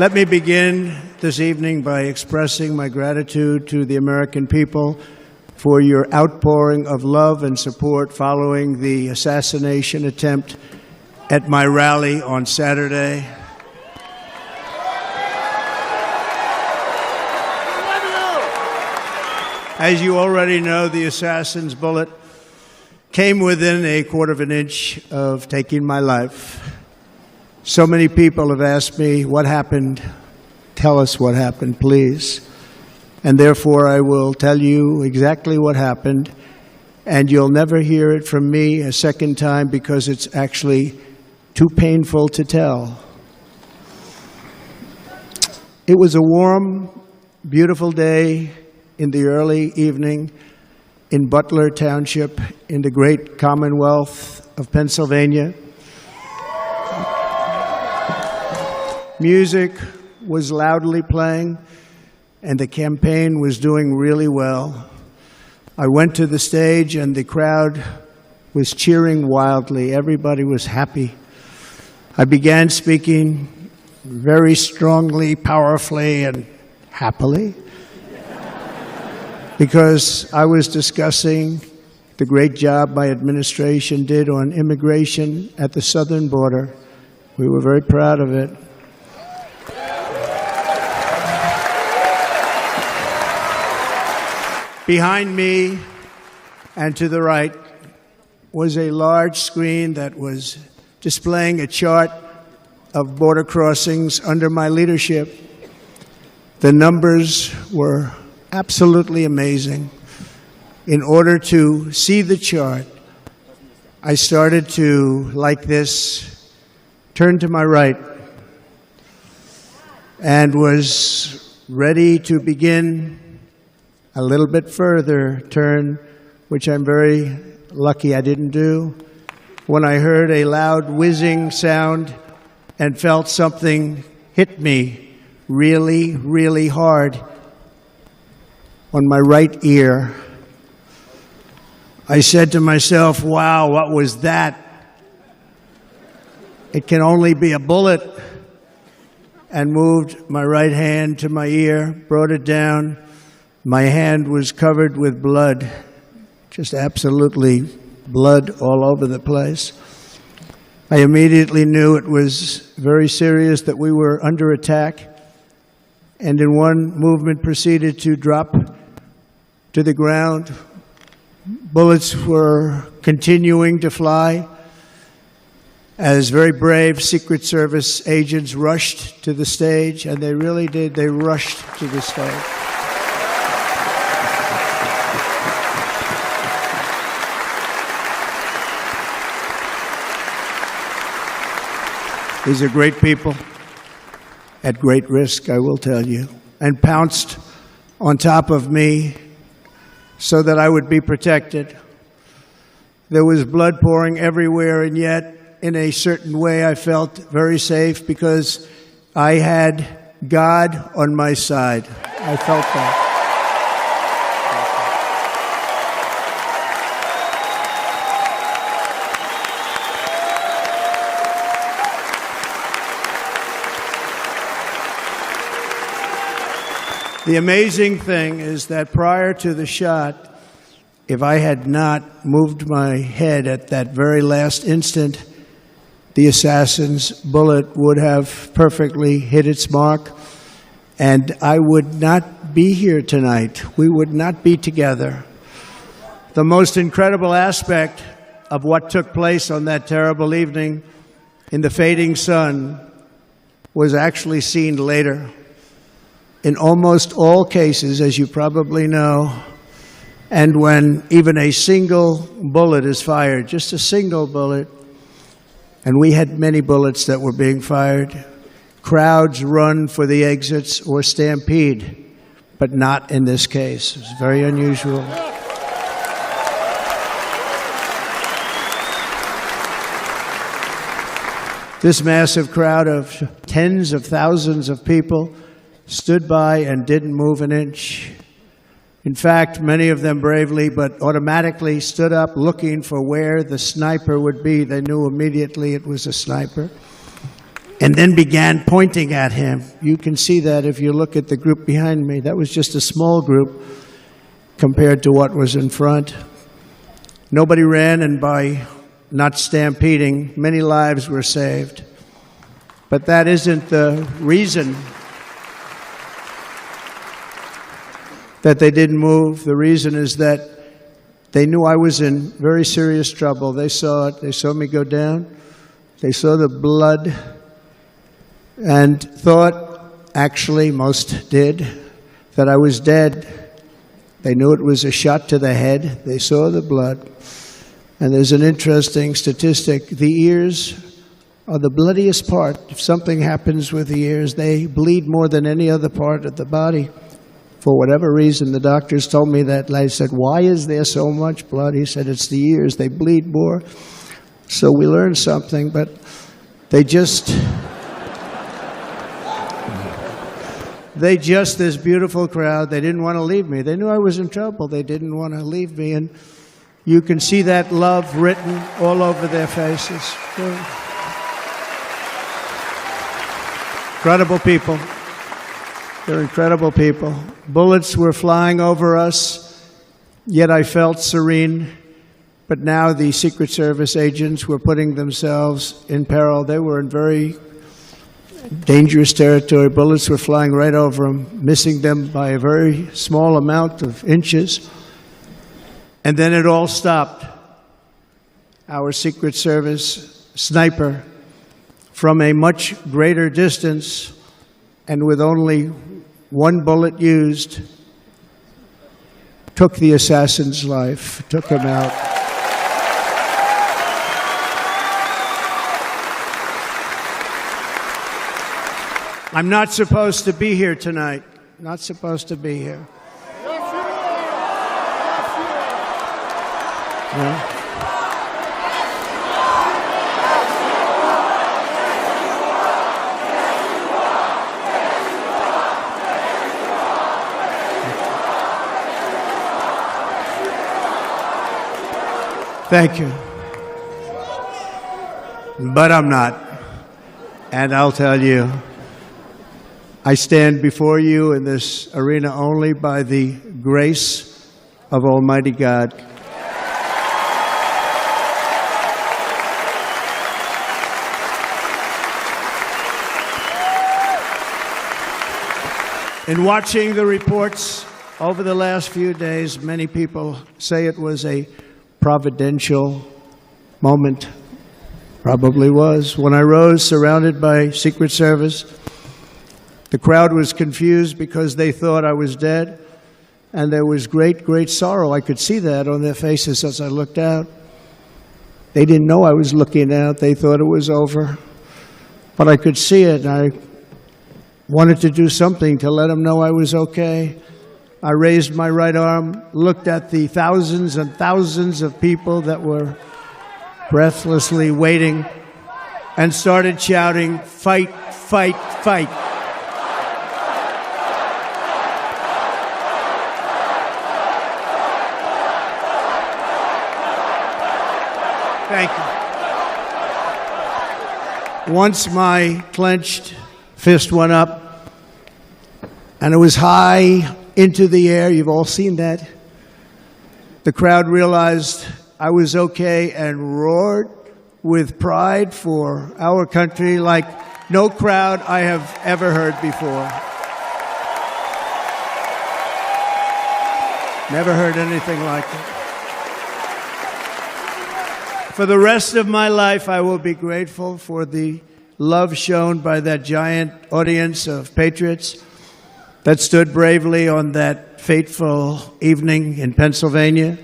Let me begin this evening by expressing my gratitude to the American people for your outpouring of love and support following the assassination attempt at my rally on Saturday. As you already know, the assassin's bullet came within a quarter of an inch of taking my life. So many people have asked me, what happened? Tell us what happened, please. And therefore, I will tell you exactly what happened, and you'll never hear it from me a second time because it's actually too painful to tell. It was a warm, beautiful day in the early evening in Butler Township in the great Commonwealth of Pennsylvania. Music was loudly playing, and the campaign was doing really well. I went to the stage, and the crowd was cheering wildly. Everybody was happy. I began speaking very strongly, powerfully, and happily, because I was discussing the great job my administration did on immigration at the southern border. We were very proud of it. Behind me and to the right was a large screen that was displaying a chart of border crossings under my leadership. The numbers were absolutely amazing. In order to see the chart, I started to, like this, turn to my right and was ready to begin a little bit further turn, which I'm very lucky I didn't do, when I heard a loud whizzing sound and felt something hit me really, really hard on my right ear. I said to myself, wow, what was that? It can only be a bullet. And moved my right hand to my ear, brought it down. My hand was covered with blood, just absolutely blood all over the place. I immediately knew it was very serious, that we were under attack, and in one movement proceeded to drop to the ground. Bullets were continuing to fly as very brave Secret Service agents rushed to the stage, and they really did. They rushed to the stage. These are great people, at great risk, I will tell you, and pounced on top of me so that I would be protected. There was blood pouring everywhere, and yet, in a certain way, I felt very safe because I had God on my side. I felt that. The amazing thing is that prior to the shot, if I had not moved my head at that very last instant, the assassin's bullet would have perfectly hit its mark, and I would not be here tonight. We would not be together. The most incredible aspect of what took place on that terrible evening in the fading sun was actually seen later. In almost all cases, as you probably know, and when even a single bullet is fired, just a single bullet, and we had many bullets that were being fired, crowds run for the exits or stampede, but not in this case. It's very unusual. This massive crowd of tens of thousands of people stood by and didn't move an inch. In fact, many of them bravely, but automatically stood up looking for where the sniper would be. They knew immediately it was a sniper. and then began pointing at him. You can see that if you look at the group behind me. That was just a small group compared to what was in front. Nobody ran, and by not stampeding, many lives were saved. But that isn't the reason that they didn't move. The reason is that they knew I was in very serious trouble. They saw it. They saw me go down. They saw the blood and thought, actually most did, that I was dead. They knew it was a shot to the head. They saw the blood. And there's an interesting statistic. The ears are the bloodiest part. If something happens with the ears, they bleed more than any other part of the body. For whatever reason, the doctors told me that. I said, why is there so much blood? He said, it's the ears. They bleed more. So we learned something, but they just, this beautiful crowd, they didn't want to leave me. They knew I was in trouble. They didn't want to leave me. And you can see that love written all over their faces. Incredible people. They're incredible people. Bullets were flying over us, yet I felt serene. But now the Secret Service agents were putting themselves in peril. They were in very dangerous territory. Bullets were flying right over them, missing them by a very small amount of inches. And then it all stopped. Our Secret Service sniper, from a much greater distance and with only one bullet used, took the assassin's life, took him out. I'm not supposed to be here tonight. Not supposed to be here. No. Thank you. But I'm not. And I'll tell you, I stand before you in this arena only by the grace of Almighty God. In watching the reports over the last few days, many people say it was a providential moment. Probably was. When I rose, surrounded by Secret Service, the crowd was confused because they thought I was dead, and there was great, great sorrow. I could see that on their faces as I looked out. They didn't know I was looking out. They thought it was over. But I could see it, and I wanted to do something to let them know I was okay. I raised my right arm, looked at the thousands and thousands of people that were breathlessly waiting, and started shouting, "Fight, fight, fight." Thank you. Once my clenched fist went up, and it was high into the air. You've all seen that. The crowd realized I was okay and roared with pride for our country like no crowd I have ever heard before. Never heard anything like it. For the rest of my life, I will be grateful for the love shown by that giant audience of patriots that stood bravely on that fateful evening in Pennsylvania.